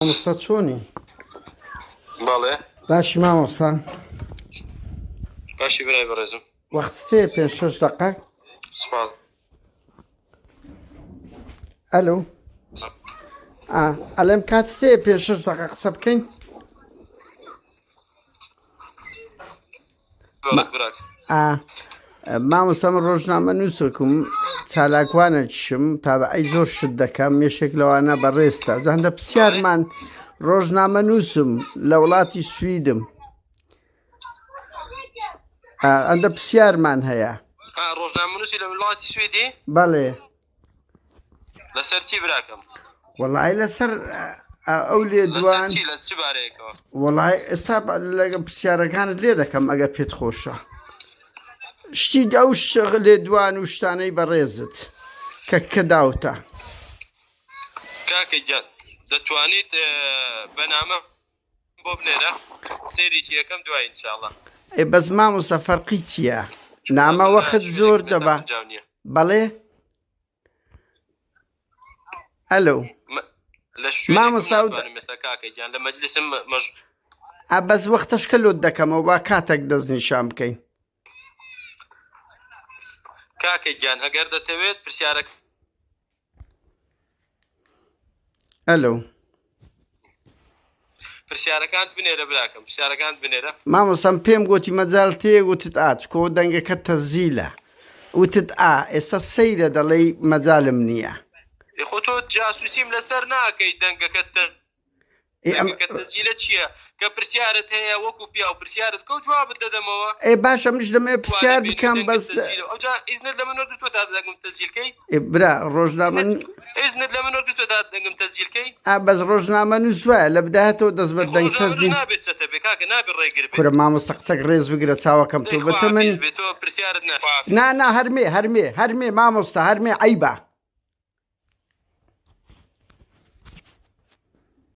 مامۆستا چۆنی؟ بەڵێ باشی مامۆستا باشی برای بەڕێزم وەخت تێ 5-6 دقە سپاس ئەلو ئەلێم کات تێ 5-6 دقە قسە بکەین براک مامۆستا من ڕۆژنامە نووسکم چالاکوانە چشم تا بە ئەی زۆر شت دەکەم یەشێک لەوانە بەڕێستە زەندە پرسیارمان ڕۆژنامە نووسم لە وڵاتی سویدم ئەندە پرسیارمان هەیە ڕۆژنامەنووسی لە وڵاتی سوێدی بەڵێ لەسەر چی براکەم وەڵای لەسەر ئەو لێدوان لەسەر چی لە چ بارەیەکەوە وەڵای ئێستا لەگە پرسیارەکانت لێ دەکەم ئەگەر پێت خۆشە شتی ئەو لێدوان و شتانەی بەڕێزت کە داوتە کاکە گیان دەتوانیت بەنامە بۆ بنێرە سێریکی یەکەم دوای ئینشاءڵڵا بەس مامۆستا فەرقی چییە؟ نامە وەخت زۆر دەبا بەڵێ ئەلو مامۆستا کاکە گیان لە مەجلیسم بەس وەختەش کە لۆت دەکەمەوە با کاتێک دەستنیشان بکەین کاکە گیان ئەگەر دەتەوێت پرسیارەکە ئەلو پرسیارەکانت بنێرە براکەم پرسیارەکانت بنێرە مامۆستام پێم گوتی مەجال تێ وتت کۆ دەنگەکە تەزیلە وتت ئێستا سەیرە دەڵێی مەجالم نییە خۆ تۆ جاسوسیم لەسەر ناکەی دەنگەکەت تەزیلە چییە کە پرسیارت هەیە وەکو پیا و پرسیارت کە جوابت دەدەمەوە باشە منش دەمێ پرسیار بکەم بەس ئیزنت لە من وەرگرتووە تا دەنگم تەزیلکەی برا ڕۆژنامە ئیزنت لە من وەرگرتووە تا دەنگم تەزیلکەی بەس ڕۆژنامە نووسوایە لە بداهێتەوە دەست بە دەنگ تەزیل نابێت چەتە بێ کاکە نابێت ڕێگر بێت کورە مامۆستا قسەک ڕێز بگرە چاوەکەم تۆ بەتە من تۆ پرسیارت نا هەرمێ مامۆستا هەرمێ عەیبە